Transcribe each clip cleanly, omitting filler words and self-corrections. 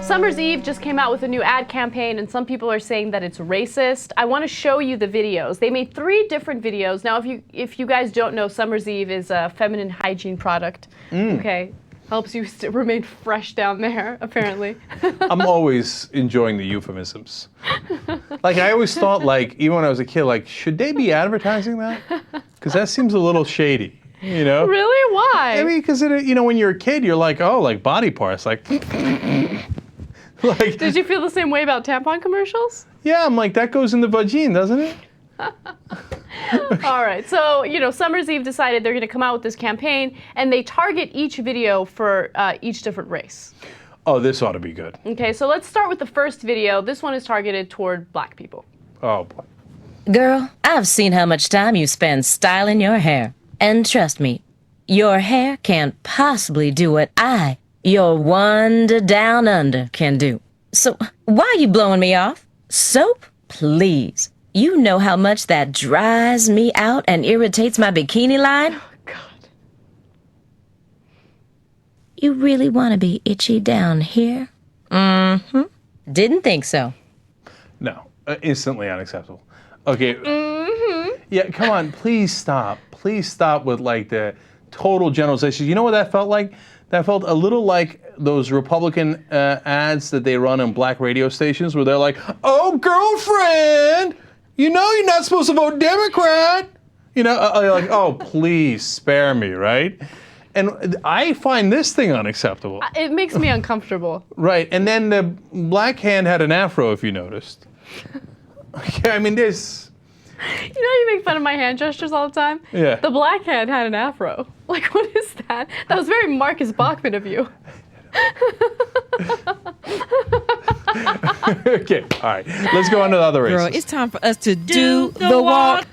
Summer's Eve just came out with a new ad campaign, and some people are saying that it's racist. I want to show you the videos. They made 3 different videos. Now, if you guys don't know, Summer's Eve is a feminine hygiene product. Okay, helps you remain fresh down there, apparently. I'm always enjoying the euphemisms. Like, I always thought, like, even when I was a kid, like, should they be advertising that? Because that seems a little shady, you know? Really? Why? I mean, because, you know, when you're a kid, you're like, oh, like body parts, like... Like, did you feel the same way about tampon commercials? Yeah, I'm like, that goes in the vagine, doesn't it? All right, so, you know, Summer's Eve decided they're going to come out with this campaign, and they target each video for each different race. Oh, this ought to be good. Okay, so let's start with the first video. This one is targeted toward black people. Oh, boy. Girl, I've seen how much time you spend styling your hair. And trust me, your hair can't possibly do what your wonder down under can do. So, why are you blowing me off? Soap? Please. You know how much that dries me out and irritates my bikini line? Oh, God. You really want to be itchy down here? Mm-hmm. Didn't think so. No, instantly unacceptable. Okay. Yeah, come on, please stop. Please stop with, like, the total generalization. You know what that felt like? That felt a little like those Republican ads that they run on black radio stations where they're like, oh, girlfriend, you know you're not supposed to vote Democrat. You know, like, oh, please spare me, right? And I find this thing unacceptable. It makes me uncomfortable. Right, and then the black hand had an afro, if you noticed. Okay, I mean, there's... You know you make fun of my hand gestures all the time? Yeah. The black hand had an afro. Like, what is that? That was very Marcus Bachman of you. Okay, all right. Let's go on to the other races. Girl, it's time for us to do the walk.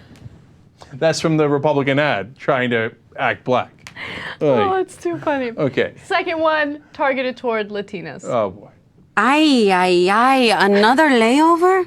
That's from the Republican ad, trying to act black. Oh, it's too funny. Okay. Second one, targeted toward Latinas. Oh, boy. Ay, another layover?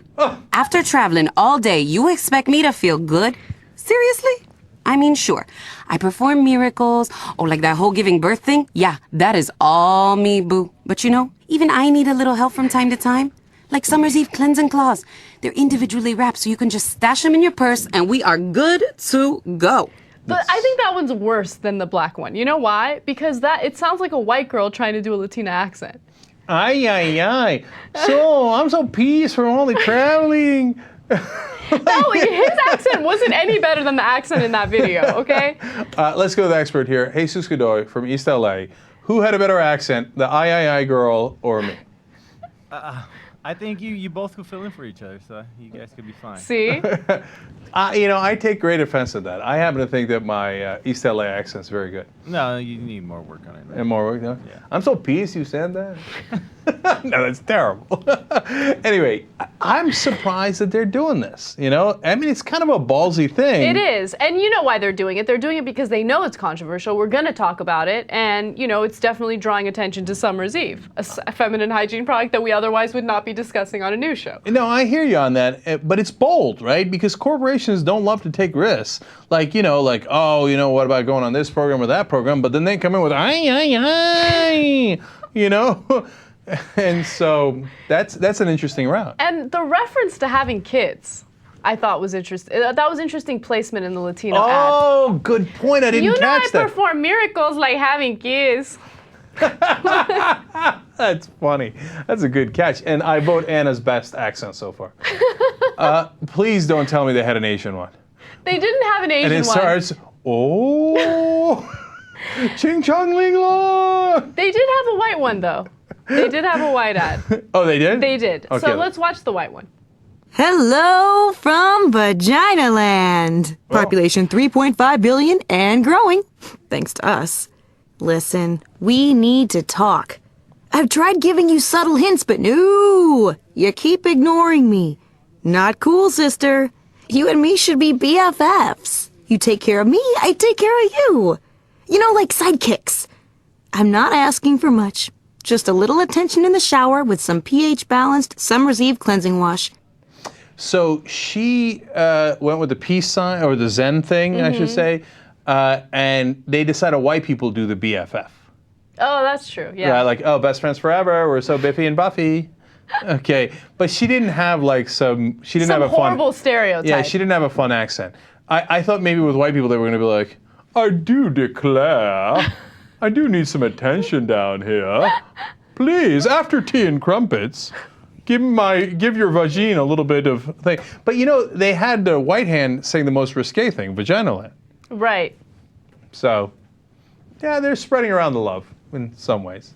After traveling all day, you expect me to feel good? Seriously? I mean, sure. I perform miracles. Oh, like that whole giving birth thing? Yeah, that is all me, boo. But you know, even I need a little help from time to time. Like Summer's Eve cleansing cloths. They're individually wrapped, so you can just stash them in your purse, and we are good to go. But I think that one's worse than the black one. You know why? Because it sounds like a white girl trying to do a Latina accent. Ay. So, I'm so pissed from all the traveling. No, his accent wasn't any better than the accent in that video, okay? Let's go to the expert here. Jesus Godoy from East LA. Who had a better accent, the ay girl or me? I think you both could fill in for each other, so you guys could be fine. See? You know, I take great offense at that. I happen to think that my East LA accent's very good. No, you need more work on it. And more work, though? Yeah. I'm so pissed you said that. No, that's terrible. Anyway, I'm surprised that they're doing this, you know? I mean, it's kind of a ballsy thing. It is. And you know why they're doing it. They're doing it because they know it's controversial. We're going to talk about it. And, you know, it's definitely drawing attention to Summer's Eve, a feminine hygiene product that we otherwise would not be discussing on a news show. No, I hear you on that. But it's bold, right? Because corporations don't love to take risks. Like, you know, like, oh, you know, what about going on this program or that program? But then they come in with, ay, you know? And so that's an interesting route. And the reference to having kids, I thought was interesting. That was interesting placement in the Latino ad. Oh, good point. I didn't catch that. You know I perform miracles like having kids. That's funny. That's a good catch. And I vote Anna's best accent so far. Please don't tell me they had an Asian one. They didn't have an Asian one. And it starts, oh, ching chong ling long. They did have a white one, though. They did have a white ad. Oh, they did? They did. Okay. So let's watch the white one. Hello from Vagina Land. Population 3.5 billion and growing, thanks to us. Listen, we need to talk. I've tried giving you subtle hints, but no, you keep ignoring me. Not cool, sister. You and me should be BFFs. You take care of me, I take care of you. You know, like sidekicks. I'm not asking for much. Just a little attention in the shower with some pH-balanced Summer's Eve cleansing wash. So she went with the peace sign, or the Zen thing, I should say, and they decided white people do the BFF. Oh, that's true. Yeah. Right, like, oh, best friends forever. We're so Biffy and Buffy. Okay, but she didn't have like some. She didn't Some have a horrible fun. stereotype. Yeah, she didn't have a fun accent. I thought maybe with white people they were going to be like, I do declare, I do need some attention down here. Please, after tea and crumpets, give your vagine a little bit of thing. But you know, they had the white hand saying the most risque thing, vaginaland. Right. So, yeah, they're spreading around the love in some ways.